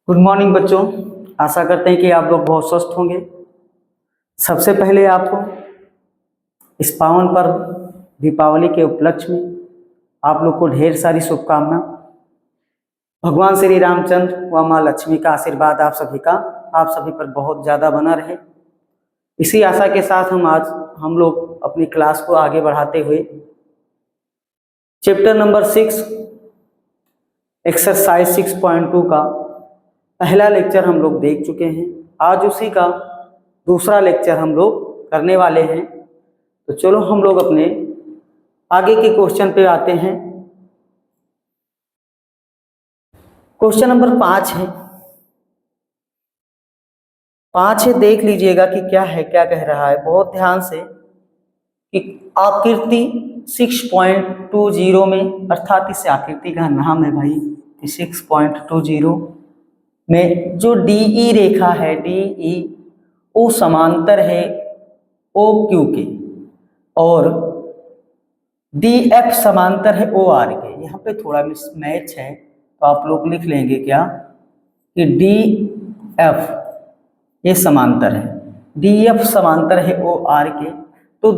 Good morning बच्चों। आशा करते हैं कि आप लोग बहुत स्वस्थ होंगे। सबसे पहले आपको इस पावन पर्व दीपावली के उपलक्ष्य में आप लोग को ढेर सारी शुभकामना। भगवान श्री रामचंद्र व माँ लक्ष्मी का आशीर्वाद आप सभी पर बहुत ज़्यादा बना रहे। इसी आशा के साथ हम लोग अपनी क्लास को आगे बढ़ाते हुए चैप्टर नंबर 6 एक्सरसाइज 6.2 का पहला लेक्चर हम लोग देख चुके हैं। आज उसी का दूसरा लेक्चर हम लोग करने वाले हैं। तो चलो हम लोग अपने आगे के क्वेश्चन पे आते हैं। क्वेश्चन नंबर 5 है। 5 है, देख लीजिएगा कि क्या है, क्या कह रहा है बहुत ध्यान से। कि आकृति 6.20 में, अर्थात इस आकृति का नाम है भाई 6.20 में जो DE रेखा है, DE वो समांतर है OQ के और DF समांतर है OR के। यहाँ पे थोड़ा मिसमैच है तो आप लोग लिख लेंगे क्या कि DF ये समांतर है, DF समांतर है OR के। तो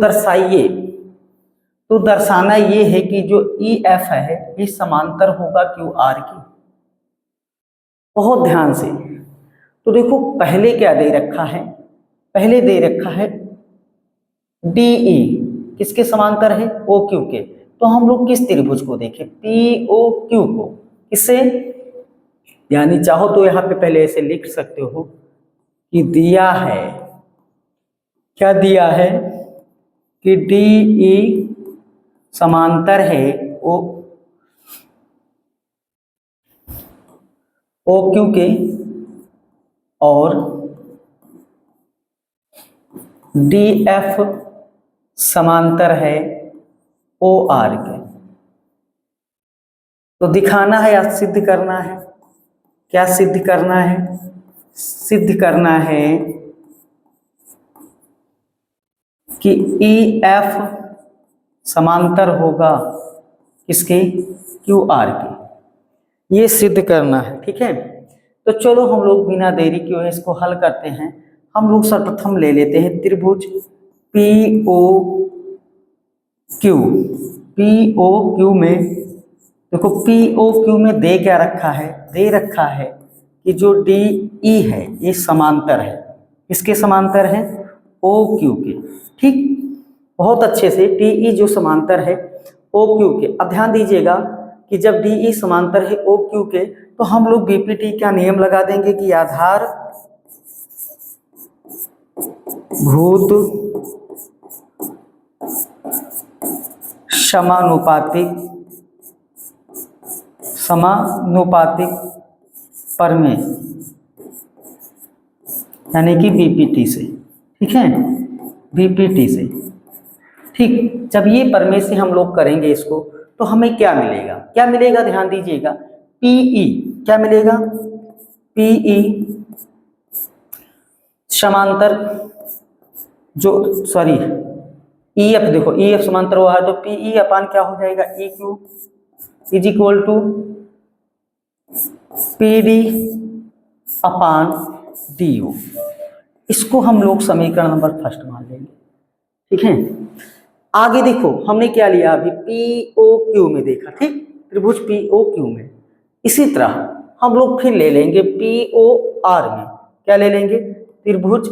दर्शाना ये है कि जो EF है ये समांतर होगा QR की। बहुत ध्यान से। तो देखो पहले क्या दे रखा है, पहले दे रखा है DE किसके समांतर है OQ के। तो हम लोग किस त्रिभुज को देखें, POQ को। किससे, यानी चाहो तो यहाँ पे पहले ऐसे लिख सकते हो कि दिया है, क्या दिया है कि DE समांतर है OQ के और DF समांतर है OR के। तो दिखाना है या सिद्ध करना है, क्या सिद्ध करना है, सिद्ध करना है कि EF समांतर होगा किसके, QR के। ये सिद्ध करना है, ठीक है। तो चलो हम लोग बिना देरी किए इसको हल करते हैं। हम लोग सर्वप्रथम ले लेते हैं त्रिभुज POQ में। देखो POQ में दे क्या रखा है, दे रखा है कि जो DE है ये समांतर है, इसके समांतर है OQ के। ठीक, बहुत अच्छे से DE जो समांतर है OQ के। अब ध्यान दीजिएगा कि जब DE समांतर है OQ के तो हम लोग BPT का नियम लगा देंगे कि आधार भूत समानुपातिक प्रमेय, यानी कि BPT से। ठीक है, BPT से। ठीक, जब ये प्रमेय से हम लोग करेंगे इसको तो हमें क्या मिलेगा, क्या मिलेगा, ध्यान दीजिएगा। PE क्या मिलेगा, PE समांतर जो EF, देखो EF समांतर हुआ है तो PE अपान क्या हो जाएगा, EQ is equal to PD upon DO। इसको हम लोग समीकरण नंबर फर्स्ट मान लेंगे। ठीक है, आगे देखो हमने क्या लिया अभी, POQ में देखा, ठीक, त्रिभुज POQ में। इसी तरह हम लोग फिर ले लेंगे POR में। क्या ले लेंगे, त्रिभुज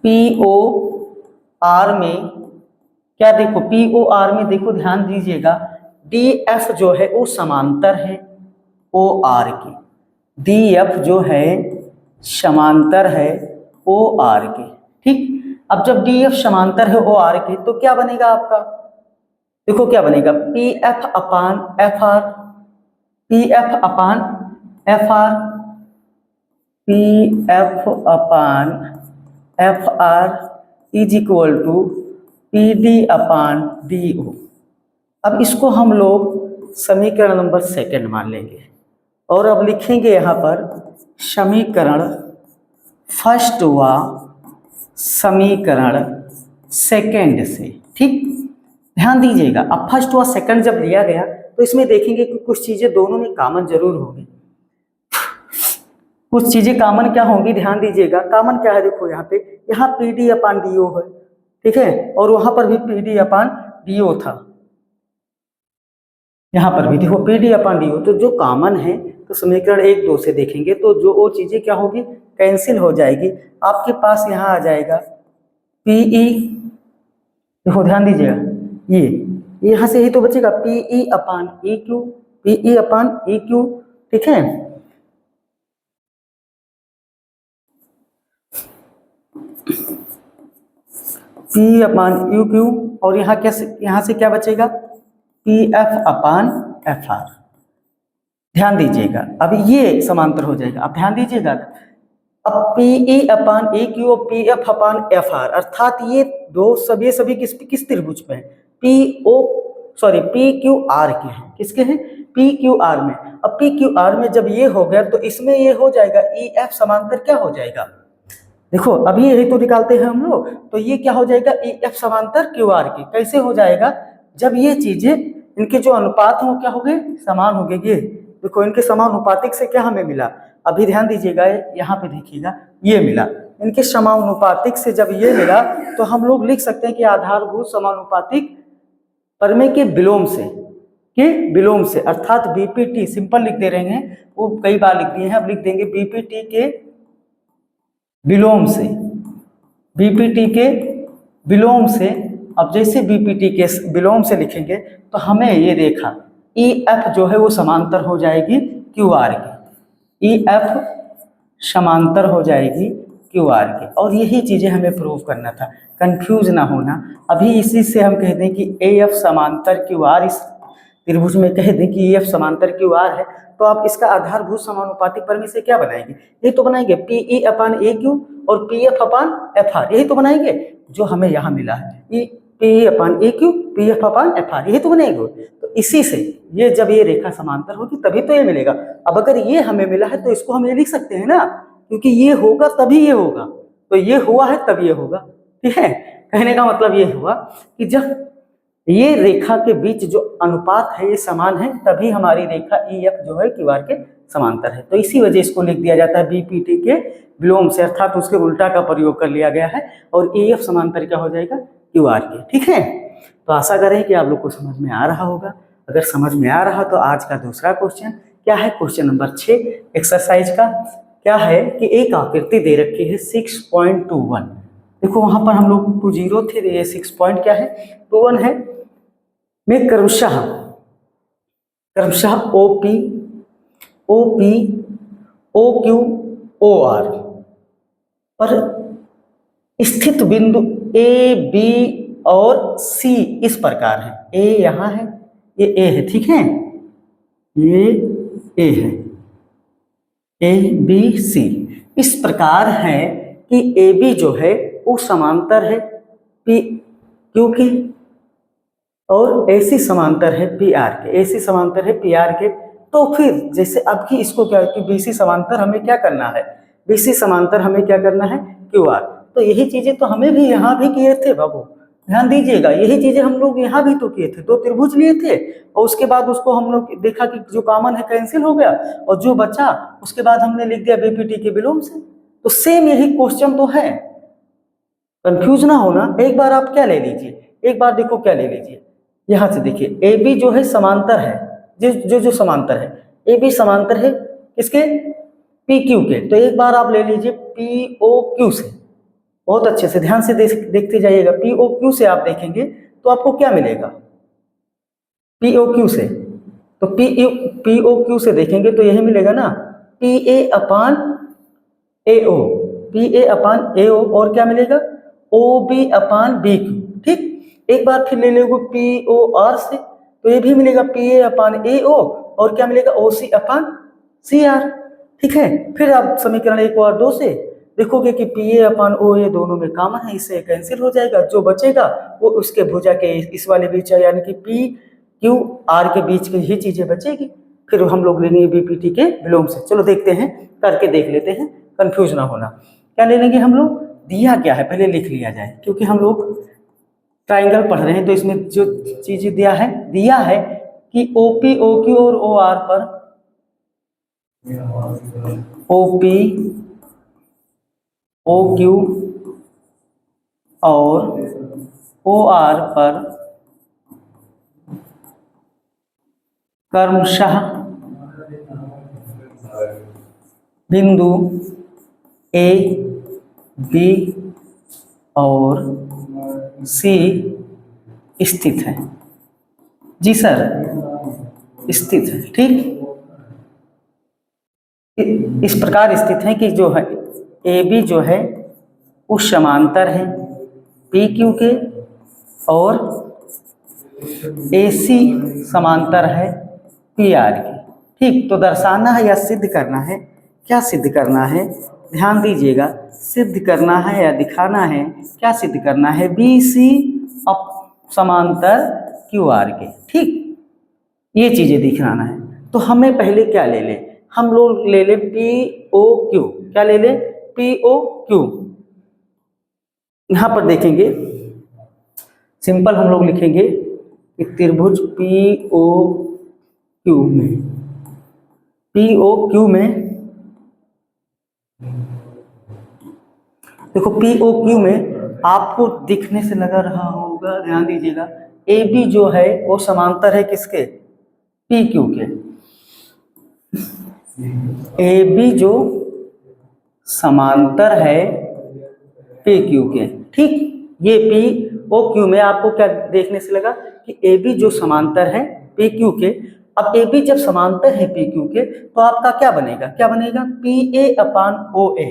POR में। क्या देखो POR में, देखो ध्यान दीजिएगा DF जो है वो समांतर है OR के, DF जो है समांतर है OR के। ठीक, अब जब DF समांतर है OR के तो क्या बनेगा आपका, देखो क्या बनेगा, PF upon FR, PF upon FR, PF upon FR is equal to PD upon DO। अब इसको हम लोग समीकरण नंबर सेकंड मान लेंगे और अब लिखेंगे यहाँ पर समीकरण फर्स्ट व समीकरण सेकंड से। ठीक, ध्यान दीजिएगा। अब फर्स्ट व सेकंड जब लिया गया तो इसमें देखेंगे कि कुछ चीजें दोनों में कॉमन जरूर होगी। कुछ चीजें कॉमन क्या होंगी, ध्यान दीजिएगा। कॉमन क्या है, देखो यहाँ पी डी अपान डी ओ है, ठीक है, और वहां पर भी पी डी अपान डी ओ था, यहाँ पर भी देखो पी डी अपान डी ओ। तो जो कॉमन है तो समीकरण 1 2 से देखेंगे तो जो वो चीजें क्या होगी, कैंसिल हो जाएगी। आपके पास यहाँ आ जाएगा पीई, देखो ध्यान दीजिएगा, ये यहाँ से ही तो बचेगा पीई अपान ई क्यू, पीई अपान ई क्यू, ठीक है। पी अपान यू क्यू, और यहाँ से क्या बचेगा, P F upon F R. ध्यान दीजिएगा, अब ये समांतर हो जाएगा। अब ध्यान दीजिएगा, अब पीई अपान ए क्यू और P F upon F R, अर्थात ये सभी किस त्रिभुज में है, पी क्यू आर के हैं। किसके हैं, पी क्यू आर में। अब पी क्यू आर में जब ये हो गया तो इसमें ये हो जाएगा ई एफ समांतर क्या हो जाएगा, देखो अभी यही तो निकालते हैं हम लोग, तो ये क्या हो जाएगा, ई एफ समांतर क्यू आर के। कैसे हो जाएगा, जब ये चीजें इनके जो अनुपात हो क्या हो गए, समान हो गए। ये देखो इनके समानुपातिक से क्या हमें मिला, अभी ध्यान दीजिएगा, यहाँ पे देखिएगा, ये मिला। इनके समानुपातिक से जब ये मिला तो हम लोग लिख सकते हैं कि आधारभूत समानुपातिक प्रमेय के विलोम से, अर्थात बीपीटी, सिंपल लिख दे रहे हैं, वो कई बार लिख दिए हैं, अब लिख देंगे बीपीटी के विलोम से, बीपीटी के विलोम से। अब जैसे बीपीटी के विलोम से लिखेंगे तो हमें ये देखा ई एफ जो है वो समांतर हो जाएगी क्यू आर की, ई एफ समांतर हो जाएगी क्यू आर के। और यही चीजें हमें प्रूव करना था, कंफ्यूज ना होना। अभी इसी से हम कह दें कि ए एफ समांतर क्यू आर, इस त्रिभुज में कह दें कि ए एफ समांतर क्यू आर है, तो आप इसका आधारभूत समानुपातिक प्रमेय से क्या बनाएंगे, ये तो बनाएंगे पीई अपान ए क्यू और P F upon F R, यही तो बनाएंगे जो हमें यहाँ मिला है, पी अपान ए Q P F upon F R, यही तो बनेगा। तो इसी से ये जब ये रेखा समांतर होगी तभी तो ये मिलेगा। अब अगर ये हमें मिला है तो इसको हम ये लिख सकते हैं ना, क्योंकि ये होगा तभी ये होगा, तो ये हुआ है तब ये होगा, ठीक है। कहने का मतलब ये हुआ कि जब ये रेखा के बीच जो अनुपात है ये समान है, तभी हमारी रेखा ई एफ जो है क्यू आर के समांतर है। तो इसी वजह इसको लिख दिया जाता है बीपीटी के विलोम से, अर्थात उसके उल्टा का प्रयोग कर लिया गया है, और ई एफ समांतर क्या हो जाएगा, क्यू आर के, ठीक है। तो आशा करें कि आप लोग को समझ में आ रहा होगा। अगर समझ में आ रहा तो आज का दूसरा क्वेश्चन क्या है, क्वेश्चन नंबर 6 एक्सरसाइज का क्या है कि एक आकृति दे रखी है 6.21। देखो वहां पर हम लोग 20 थे, ये 6 पॉइंट क्या है, 21 है। में क्रमशः OP O Q O R पर स्थित बिंदु ए बी और सी इस प्रकार है। ए यहाँ है, ये ए है, ठीक है, ये ए है, ए बी सी इस प्रकार है कि ए बी जो है वो समांतर है पी क्यू के, और एसी समांतर है पी आर के, एसी समांतर है पी आर के। तो फिर जैसे अब की इसको क्या कि बीसी समांतर हमें क्या करना है, बीसी समांतर हमें क्या करना है, क्यू आर। तो यही चीजें तो हमें भी यहाँ भी किए थे बाबू, ध्यान दीजिएगा, यही चीजें हम लोग यहाँ भी तो किए थे, 2 त्रिभुज लिए थे और उसके बाद उसको हम लोग देखा कि जो कॉमन है कैंसिल हो गया, और जो बचा उसके बाद हमने लिख दिया बीपीटी के विलोम से। तो सेम यही क्वेश्चन तो है, कंफ्यूज ना होना। एक बार आप क्या ले लीजिए, एक बार देखो क्या ले लीजिए, यहाँ से देखिए ए बी जो है समांतर है, जो समांतर है, ए बी समांतर है किसके, पी क्यू के। तो एक बार आप ले लीजिए पी ओ क्यू से, बहुत अच्छे से ध्यान से देखते जाइएगा। पी ओ क्यू से आप देखेंगे तो आपको क्या मिलेगा, पी ओ क्यू से, तो पी ओ क्यू से देखेंगे तो यही मिलेगा ना, P A upon A O, P A upon A ओ, और क्या मिलेगा, ओ बी अपान बी क्यू, ठीक। एक बार फिर ले लेंगे पी ओ आर से, तो ये भी मिलेगा पी ए अपान ए ओ, और क्या मिलेगा, ओ सी अपान सी आर, ठीक है। फिर आप समीकरण 1 और 2 से देखोगे कि पी ए अपान ओ ए दोनों में कॉमन है, इससे कैंसिल हो जाएगा, जो बचेगा वो उसके भुजा के इस वाले बीच है, यानी कि पी क्यू आर के बीच की ही चीजें बचेगी। फिर हम लोग लेंगे बीपीटी के विलोम से। चलो देखते हैं, करके देख लेते हैं, कंफ्यूज ना होना। क्या ले लेंगे हम लोग, दिया क्या है पहले लिख लिया जाए, क्योंकि हम लोग ट्राइंगल पढ़ रहे हैं तो इसमें जो चीज दिया है कि ओपी ओ क्यू और ओ आर पर ओ पी ओ क्यू और ओ आर पर क्रमशः बिंदु ए बी और सी स्थित है। जी सर, स्थित है। ठीक, इस प्रकार स्थित है कि जो है ए बी जो है उस समांतर है पी क्यू के और ए सी समांतर है पी आर की। ठीक, तो दर्शाना है या सिद्ध करना है। क्या सिद्ध करना है, ध्यान दीजिएगा। सिद्ध करना है या दिखाना है, क्या सिद्ध करना है, बी सी अप समांतर क्यू आर के। ठीक, ये चीजें दिखाना है। तो हमें पहले क्या ले ले, हम लोग ले ले पी ओ क्यू। क्या ले ले, पी ओ क्यू। यहां पर देखेंगे, सिंपल हम लोग लिखेंगे कि त्रिभुज पी ओ क्यू में, पी ओ क्यू में देखो, पी ओ क्यू में आपको दिखने से लगा रहा होगा, ध्यान दीजिएगा, ए बी जो है वो समांतर है किसके, पी क्यू के। ए बी जो समांतर है पी क्यू के। ठीक, ये पी ओ क्यू में आपको क्या देखने से लगा कि ए बी जो समांतर है पी क्यू के। अब ए बी जब समांतर है पी क्यू के तो आपका क्या बनेगा, क्या बनेगा, P A upon O A.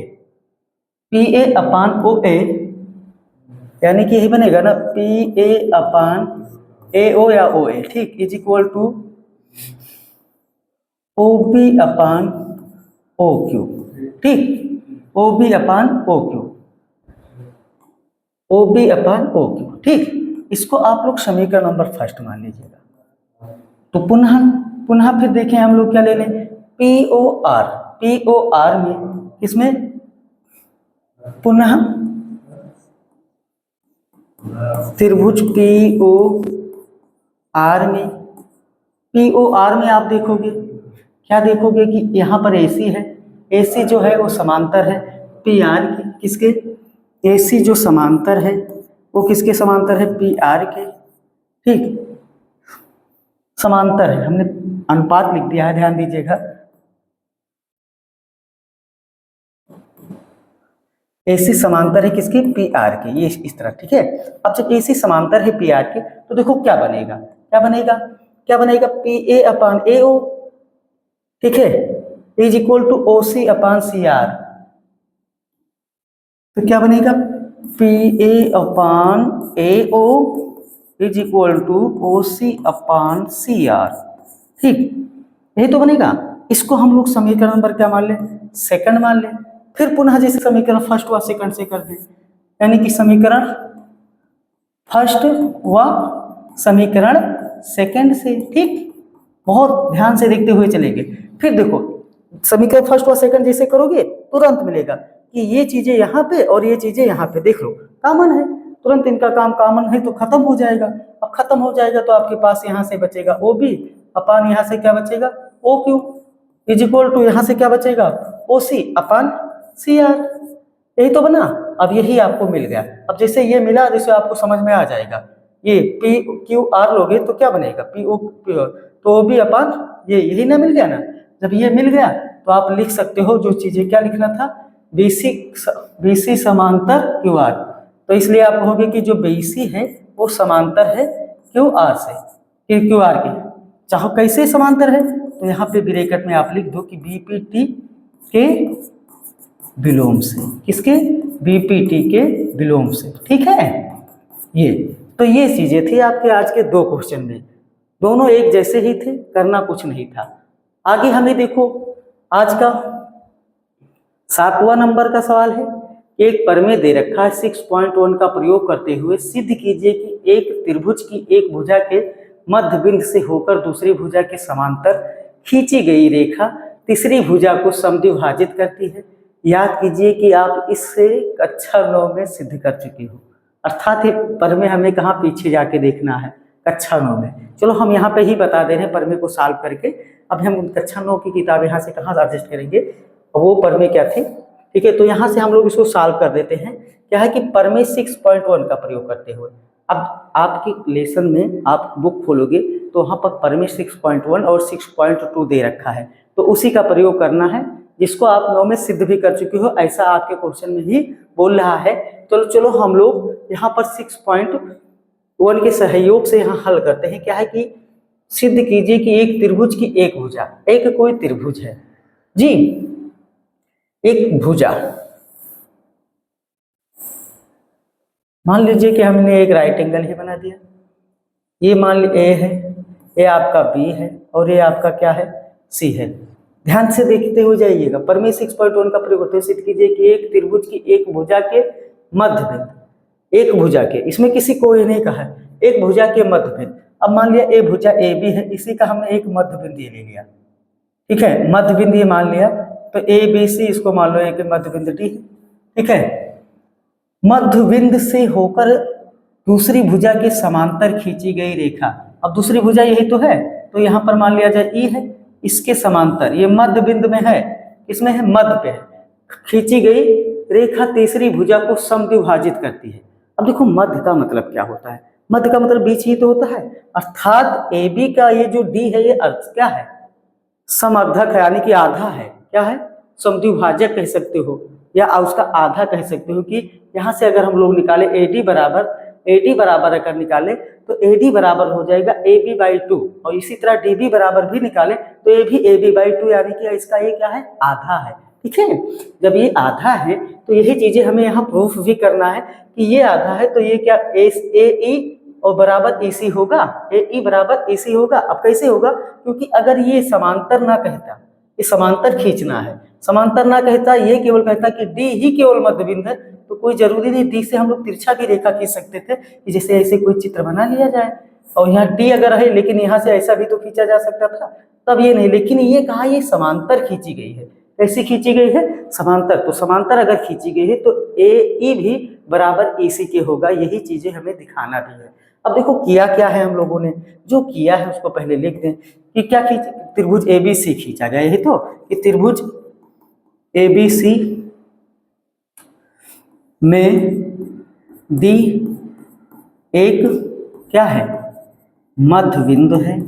P A अपान ओ ए यानी कि यही बनेगा ना, पी ए अपान ए ओ या ओ ए। ठीक, is equal to O B upon O Q. ठीक, O B upon O Q, O B upon O Q. ठीक, इसको आप लोग समीकरण नंबर फर्स्ट मान लीजिएगा। तो पुनः पुनः फिर देखें हम लोग क्या ले लें, P O R. P O R में इसमें पुनः त्रिभुज पी ओ आर में, पी ओ आर में आप देखोगे, क्या देखोगे कि यहाँ पर एसी है, एसी जो है वो समांतर है पी आर के। किसके, एसी जो समांतर है वो किसके समांतर है, पी आर के। ठीक, समांतर है, हमने अनुपात लिख दिया है, ध्यान दीजिएगा। एसी समांतर है किसकी, पी आर के, ये इस तरह। ठीक है, अब जब एसी समांतर है पी आर के तो देखो क्या बनेगा, क्या बनेगा, क्या बनेगा, P A upon A O. ठीक है, is equal to O C upon C R. तो क्या बनेगा, P A upon A O is equal to O C upon C R. ठीक, यही तो बनेगा। इसको हम लोग समीकरण नंबर क्या मान लें, सेकंड मान लें। फिर पुनः जैसे समीकरण फर्स्ट व सेकंड से कर दें, यानी कि समीकरण फर्स्ट व समीकरण सेकंड से। ठीक, बहुत ध्यान से देखते हुए चलेंगे। फिर देखो, समीकरण फर्स्ट व सेकंड जैसे करोगे तुरंत मिलेगा कि ये चीजें यहाँ पे और ये चीजें यहाँ पे, देख लो कॉमन है, तुरंत इनका काम कॉमन है तो खत्म हो जाएगा। अब खत्म हो जाएगा तो आपके पास यहाँ से बचेगा ओ बी अपान यहाँ से क्या बचेगा, O Q is equal to यहाँ से क्या बचेगा, ओ सी अपान सी आर। यही तो बना। अब यही आपको मिल गया। अब जैसे ये मिला, जैसे आपको समझ में आ जाएगा, ये पी क्यू आर लोगे तो क्या बनेगा, पी ओ, तो ओ बी अपान ये, यही ना मिल गया ना। जब ये मिल गया तो आप लिख सकते हो जो चीजें, क्या लिखना था, बीसी समांतर क्यू आर। तो इसलिए आप कहोगे कि जो बीसी है वो समांतर है क्यू आर से, क्यू आर के। चाहो कैसे समांतर है, तो यहाँ पे ब्रैकेट में आप लिख दो कि बीपीटी के विलोम से। किसके, बीपीटी के विलोम से। ठीक है, ये तो ये चीजें थी आपके आज के दो क्वेश्चन में, दोनों एक जैसे ही थे, करना कुछ नहीं था। आगे हमें देखो, आज का 7वां नंबर का सवाल है। एक प्रमेय दे रखा है 6.1 का प्रयोग करते हुए सिद्ध कीजिए कि एक त्रिभुज की एक भुजा के मध्य बिंदु से होकर दूसरी भुजा के समांतर खींची गई रेखा तीसरी भुजा को समद्विभाजित करती है। याद कीजिए कि आप इससे कक्षा 9 में सिद्ध कर चुके हो, अर्थात ये प्रमेय हमें कहाँ पीछे जाके देखना है, कक्षा 9 में। चलो हम यहाँ पे ही बता दे रहे हैं प्रमेय को सॉल्व करके। अब हम कक्षा 9 की किताब यहाँ से कहाँ एडजस्ट करेंगे, वो प्रमेय क्या थी, ठीक है। तो यहाँ से हम लोग इसको सॉल्व कर देते हैं। क्या है कि प्रमेय 6.1 का प्रयोग करते हुए, अब आपकी लेसन में आप बुक खोलोगे तो वहाँ पर प्रमेय 6.1 और 6.2 दे रखा है, तो उसी का प्रयोग करना है, जिसको आप 9 में सिद्ध भी कर चुके हो, ऐसा आपके क्वेश्चन में ही बोल रहा है। तो चलो हम लोग यहाँ पर 6.1 के सहयोग से यहाँ हल करते हैं। क्या है कि सिद्ध कीजिए कि एक त्रिभुज की एक भुजा, एक कोई त्रिभुज है जी, एक भुजा, मान लीजिए कि हमने एक राइट एंगल ही बना दिया, ये मान लीजिए ए है, ये आपका बी है और ये आपका क्या है, सी है। ध्यान से देखते हो जाइएगा, प्रमेय 6.1 का प्रयोग करते हुए सिद्ध कीजिए कि एक त्रिभुज की एक भुजा के मध्य बिंदु, एक भुजा के, इसमें किसी को ये नहीं कहा है, एक भुजा के मध्य बिंदु। अब मान लिया ए भुजा ए बी है, इसी का हमने एक मध्य बिंदु ले लिया, ठीक है, मध्य बिंदु ये मान लिया, तो ए बी सी इसको मान लो एक मध्य बिंदु डी, ठीक है। मध्य बिंदु से होकर दूसरी भुजा के समांतर खींची गई रेखा, अब दूसरी भुजा यही तो है, तो यहाँ पर मान लिया जाए ई है, इसके समांतर, ये मध्य बिंदु में है, इसमें है मध्य पे है, खींची गई रेखा तीसरी भुजा को समद्विभाजित करती है। अब देखो मध्य का मतलब क्या होता है, मध्य का मतलब बीच ही तो होता है, अर्थात ए बी का ये जो डी है ये अर्थ क्या है, समअर्धक है, यानी कि आधा है, क्या है, समद्विभाजक कह सकते हो, या उसका आधा कह सकते हो। कि यहाँ से अगर हम लोग निकाले AD बराबर अगर निकाले तो AD बराबर हो जाएगा AB/2, और इसी तरह DB बराबर भी निकाले तो ये भी AB/2, यानी कि इसका ये क्या है, आधा है, ठीक है। जब ये आधा है तो यही चीजें हमें यहाँ प्रूफ भी करना है कि ये आधा है, तो ये क्या AE और बराबर EC होगा, AE बराबर EC होगा। अब कैसे होगा, क्योंकि अगर ये समांतर ना कहता, ये समांतर खींचना है, समांतर ना कहता, ये केवल कहता कि डी ही केवल मध्य बिंदु है, तो कोई जरूरी नहीं, डी से हम लोग तिरछा भी रेखा खींच सकते थे कि जैसे ऐसे कोई चित्र बना लिया जाए, और यहाँ डी अगर है लेकिन यहाँ से ऐसा भी तो खींचा जा सकता था, तब ये नहीं, लेकिन ये कहा ये समांतर खींची गई है। कैसी खींची गई है, समांतर, तो समांतर अगर खींची गई है तो AE भी बराबर EC के होगा, यही चीजें हमें दिखाना भी है। अब देखो किया क्या है हम लोगों ने, जो किया है उसको पहले लिख दें कि क्या खींच, त्रिभुज ABC खींचा गया, यही तो, कि त्रिभुज ABC में D एक क्या है, मध्य बिंदु है,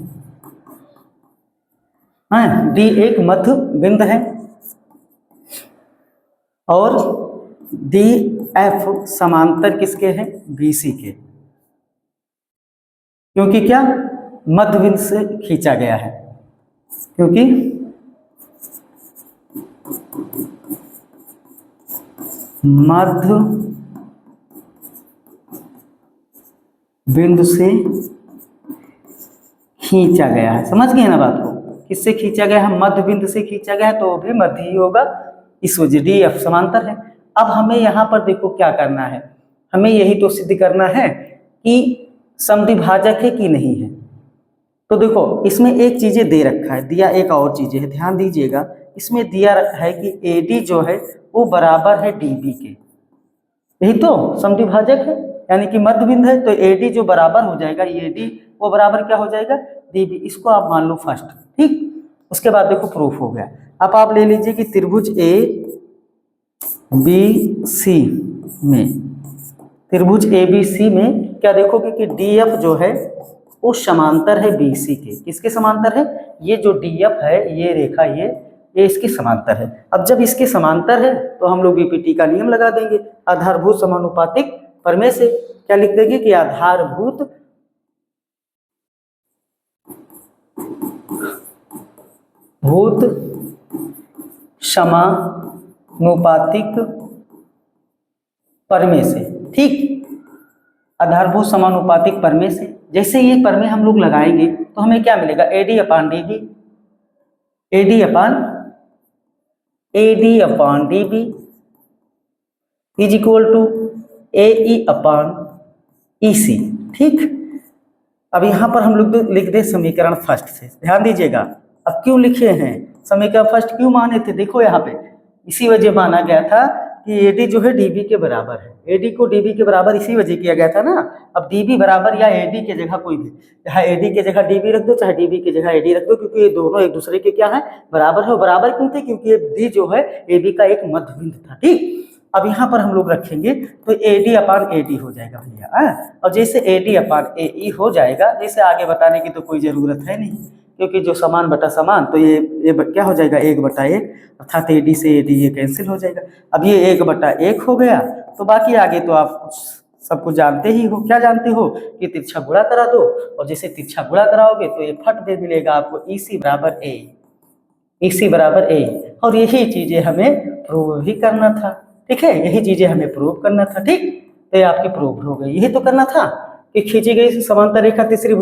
हाँ, D एक मध्य बिंदु है, और DF समांतर किसके हैं, BC के, क्योंकि क्या मध्य बिंदु से खींचा गया है, क्योंकि मध्य बिंदु से खींचा गया है। समझ गए ना बात को, किससे खींचा गया है, मध्य बिंदु से खींचा गया है, तो वो भी मध्य ही होगा, इस वजह DF समांतर है। अब हमें यहाँ पर देखो क्या करना है, हमें यही तो सिद्ध करना है कि समद्विभाजक है कि नहीं है। तो देखो इसमें एक चीजें दे रखा है, दिया एक और चीजें है, ध्यान दीजिएगा, इसमें दिया है कि AD जो है वो बराबर है DB के, यही तो समद्विभाजक है, यानी कि मध्य बिंदु है, तो AD जो बराबर हो जाएगा, AD वो बराबर क्या हो जाएगा, DB, इसको आप मान लो फर्स्ट, ठीक। उसके बाद देखो प्रूफ हो गया। अब आप ले लीजिए कि त्रिभुज ABC में, त्रिभुज ABC में क्या देखोगे कि DF जो है वो समांतर है BC के, किसके समांतर है, ये जो DF है, ये रेखा ये इसके समांतर है। अब जब इसके समांतर है तो हम लोग BPT का नियम लगा देंगे, आधारभूत समानुपातिक प्रमेय से। क्या लिख देंगे कि आधारभूत समानुपातिक प्रमेय से, ठीक, आधारभूत समानुपातिक प्रमेय से। जैसे ये प्रमेय हम लोग लगाएंगे तो हमें क्या मिलेगा, AD upon DB is equal to AE upon EC, ठीक। अब यहाँ पर हम लोग लिख दे समीकरण फर्स्ट से, ध्यान दीजिएगा। अब क्यों लिखे हैं समीकरण फर्स्ट, क्यों माने थे, देखो यहाँ पे इसी वजह माना गया था कि AD जो है DB के बराबर है। AD को DB के बराबर इसी वजह किया गया था ना। अब DB बराबर या AD के जगह कोई भी, चाहे AD के जगह DB रख दो, चाहे DB के जगह AD रख दो, क्योंकि ये दोनों एक दूसरे के क्या है, बराबर है। बराबर क्यों थे? क्योंकि ये D जो है AB का एक मध्य बिंदु था। ठीक, अब यहाँ पर हम लोग रखेंगे तो AD अपान AD हो जाएगा भैया। और जैसे AD अपान AE हो जाएगा, जैसे आगे बताने की तो कोई जरूरत है नहीं, क्योंकि जो समान बटा समान, तो ये क्या हो जाएगा, 1/1, अर्थात AD से AD ये कैंसिल हो जाएगा। अब ये 1/1 हो गया, तो बाकी आगे तो आप सब कुछ जानते ही हो। क्या जानते हो कि तिरछा गुणा करा दो, और जैसे तिरछा गुणा कराओगे तो ये फट दे मिलेगा आपको, EC बराबर A, EC बराबर A। और यही चीजें हमें प्रूव भी करना था। ठीक है, यही चीजें हमें प्रूव करना था। ठीक, तो ये आपकी प्रूव हो गई। यही तो करना था कि खींची गई समांतर रेखा तीसरी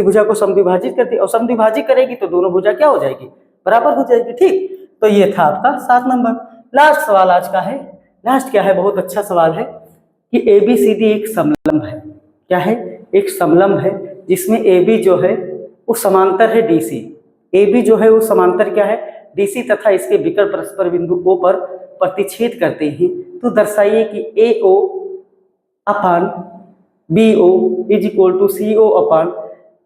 भुजा को समद्विभाजित करती, और समद्विभाजित करेगी तो दोनों भुजा क्या हो जाएगी, बराबर हो जाएगी। ठीक, तो ये था आपका 7 नंबर। लास्ट सवाल आज का है। लास्ट क्या है, बहुत अच्छा सवाल है कि ABCD एक समलंब है। क्या है? एक समलंब है, जिसमें AB जो है वो समांतर है DC। AB जो है वो समांतर क्या है, DC, तथा इसके विकर्ण परस्पर बिंदु O पर प्रतिच्छेद करते हैं। तो दर्शाइए कि AO upon BO is equal to CO upon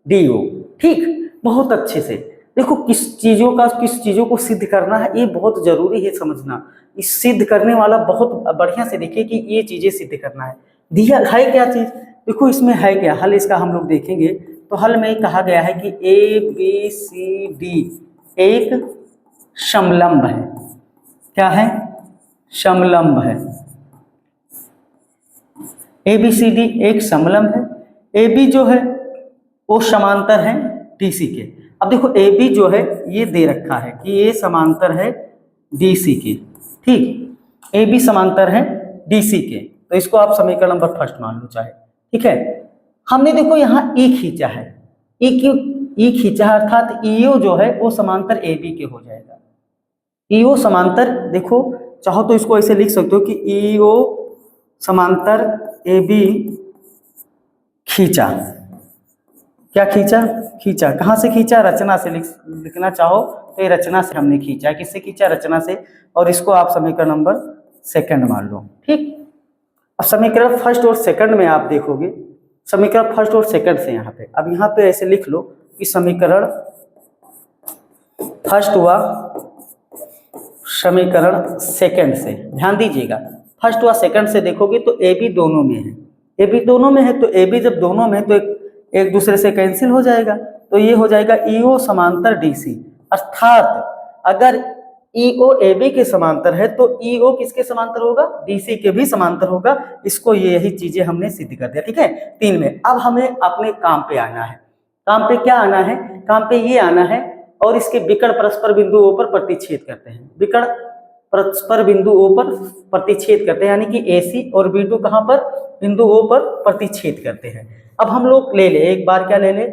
DO। ठीक, बहुत अच्छे से देखो किस चीजों को सिद्ध करना है, ये बहुत जरूरी है समझना। इस सिद्ध करने वाला बहुत बढ़िया से देखिए कि ये चीजें सिद्ध करना है। दिया है क्या चीज, देखो इसमें है क्या हल, इसका हम लोग देखेंगे। तो हल में कहा गया है कि ABCD एक समलंब है। क्या है? समलंब है। ABCD एक समलंब है। AB जो है वो समांतर है DC के। अब देखो AB जो है ये दे रखा है कि ये समांतर है DC के। ठीक, AB समांतर है DC के, तो इसको आप समीकरण नंबर फर्स्ट मान लो चाहे। ठीक है, हमने देखो यहाँ E खींचा है, E खींचा है, अर्थात EO जो है वो समांतर AB के हो जाएगा। EO समांतर, देखो चाहो तो इसको ऐसे लिख सकते हो कि EO समांतर AB खींचा। क्या खींचा? खींचा। कहाँ से खींचा? रचना से लिखना चाहो तो ये रचना से हमने खींचा। किससे खींचा? रचना से। और इसको आप समीकरण नंबर सेकंड मान लो। ठीक, अब समीकरण फर्स्ट और सेकंड में आप देखोगे, समीकरण फर्स्ट और सेकंड से यहाँ पे, अब यहाँ पे ऐसे लिख लो कि समीकरण फर्स्ट हुआ समीकरण सेकंड से। ध्यान दीजिएगा, फर्स्ट व सेकंड से देखोगे तो AB दोनों में है। AB दोनों में है तो AB जब दोनों में है तो एक दूसरे से कैंसिल हो जाएगा, तो ये हो जाएगा EO समांतर DC। अर्थात अगर EO AB के समांतर है तो EO किसके समांतर होगा? DC के भी समांतर होगा। इसको यही चीजें हमने सिद्ध कर दिया। ठीक है, 3 में। अब हमें अपने काम पे आना है। काम पे क्या आना है? काम पे ये आना है, और इसके विकर्ण परस्पर बिंदुओं पर प्रतिच्छेद करते हैं। विकर्ण परस्पर बिंदुओं पर प्रतिच्छेद करते हैं, यानी कि AC और B2 कहाँ पर? बिंदुओं पर प्रतिच्छेद करते हैं। अब हम लोग ले ले एक बार, क्या ले ले?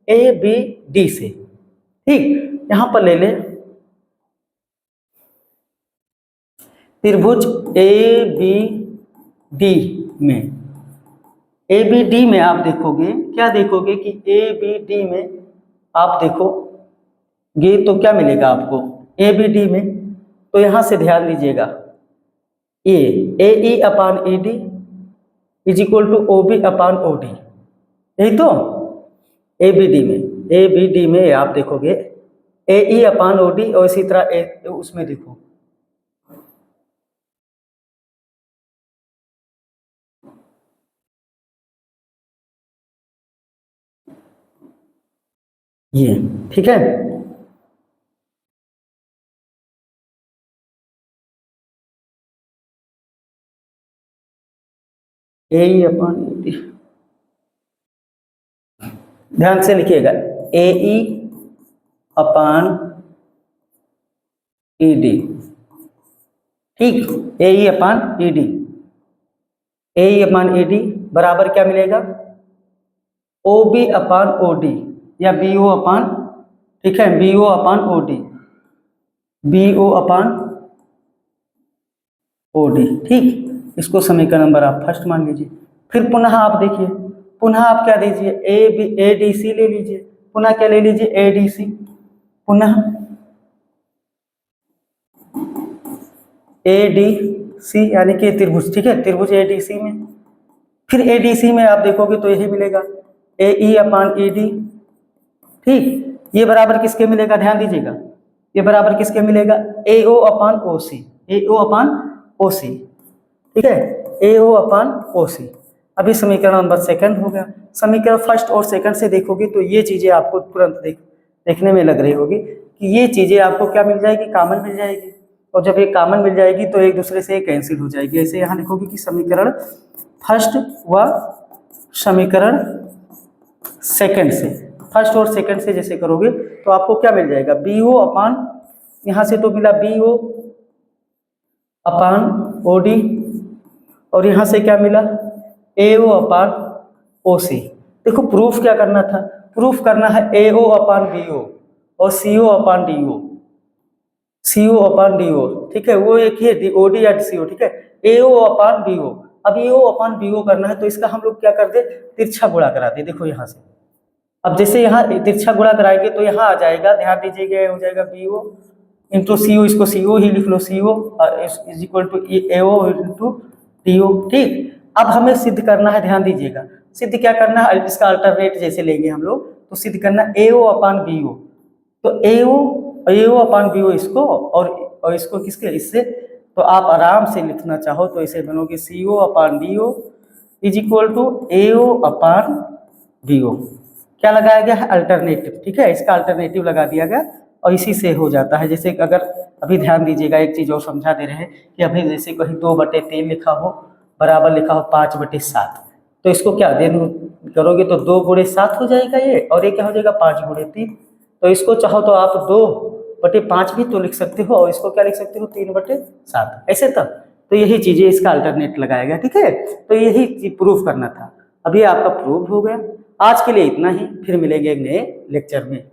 ABD से। ठीक, यहाँ पर ले ले त्रिभुज ABD में। ABD में आप देखोगे, क्या देखोगे कि ABD में आप देखो ये तो क्या मिलेगा आपको ABD में, तो यहां से ध्यान दीजिएगा, AE upon ED is equal to OB upon OD। यही तो ABD में आप देखोगे AE अपान OD, और इसी तरह उसमें देखो ये। ठीक है, AE अपान ED, ध्यान से लिखिएगा, AE अपान ED। ठीक, AE upon ED, AE upon ED बराबर क्या मिलेगा? OB अपान OD या BO अपान, ठीक है, BO अपान OD, BO अपान OD। ठीक, इसको समीकरण नंबर आप फर्स्ट मान लीजिए। फिर पुनः आप देखिए, पुनः आप क्या दीजिए? ADC ले लीजिए। पुनः क्या ले लीजिए? ADC। पुनः AD सी यानी कि त्रिभुज, ठीक है, त्रिभुज एडीसी में। फिर एडीसी में आप देखोगे तो यही मिलेगा ए ई अपान ई डी, ठीक। ये बराबर किसके मिलेगा, ध्यान दीजिएगा, ये बराबर किसके मिलेगा, ए ओ अपान ओ सी, ए ओ अपान ओ सी, ठीक है, ए ओ अपान ओ सी। अभी समीकरण नंबर सेकंड हो गया। समीकरण फर्स्ट और सेकंड से देखोगे तो ये चीजें आपको तुरंत देखने में लग रही होगी कि ये चीजें आपको क्या मिल जाएगी, कॉमन मिल जाएगी। और जब ये कॉमन मिल जाएगी तो एक दूसरे से कैंसिल हो जाएगी। ऐसे यहाँ लिखोगे कि समीकरण फर्स्ट व समीकरण सेकंड से, फर्स्ट और सेकंड से जैसे करोगे तो आपको क्या मिल जाएगा, बी ओ अपान, यहाँ से तो मिला बी ओ अपान ओ डी, और यहाँ से क्या मिला, ए ओ अपान ओ सी। देखो प्रूफ क्या करना था, प्रूफ करना है ए ओ अपान बी ओ और सी ओ अपान डी ओ, सी ओ अपान डी ओ, ठीक है, वो एक ही ओ डी या सी ओ, ठीक है, ए ओ अपान बी ओ। अब ए ओ अपान बी ओ करना है तो इसका हम लोग क्या कर दे, तिरछा गुणा करा दे। देखो यहाँ से, अब जैसे यहाँ तिरछा गुणा कराएंगे तो यहाँ आ जाएगा, ध्यान दीजिएगा, हो जाएगा बी ओ इंटू सी ओ, इसको सी ओ ही लिख लो, C O is equal to A O into D O, ठीक। अब हमें सिद्ध करना है, ध्यान दीजिएगा, सिद्ध क्या करना है, इसका अल्टरनेट जैसे लेंगे हम लोग तो सिद्ध करना ए ओ अपान बी ओ, तो ए ओ अपान बी ओ इसको और इसको किसके, इससे, तो आप आराम से लिखना चाहो तो इसे बनोगे C O upon D O is equal to A O upon B O. क्या लगाया गया है, अल्टरनेटिव, ठीक है, इसका अल्टरनेटिव लगा दिया गया और इसी से हो जाता है। जैसे अगर अभी ध्यान दीजिएगा, एक चीज़ और समझा दे रहे हैं कि अभी जैसे कहीं 2/3 लिखा हो बराबर लिखा हो 5/7, तो इसको क्या देन करोगे तो 2 × 7 हो जाएगा ये, और ये क्या हो जाएगा 5 × 3। तो इसको चाहो तो आप 2/5 भी तो लिख सकते हो और इसको क्या लिख सकते हो 3/7, ऐसे तब। तो यही चीज़ें इसका अल्टरनेट लगाया गया, ठीक है। तो यही प्रूफ करना था, अभी आपका प्रूफ हो गया। आज के लिए इतना ही, फिर मिलेंगे एक नए लेक्चर में।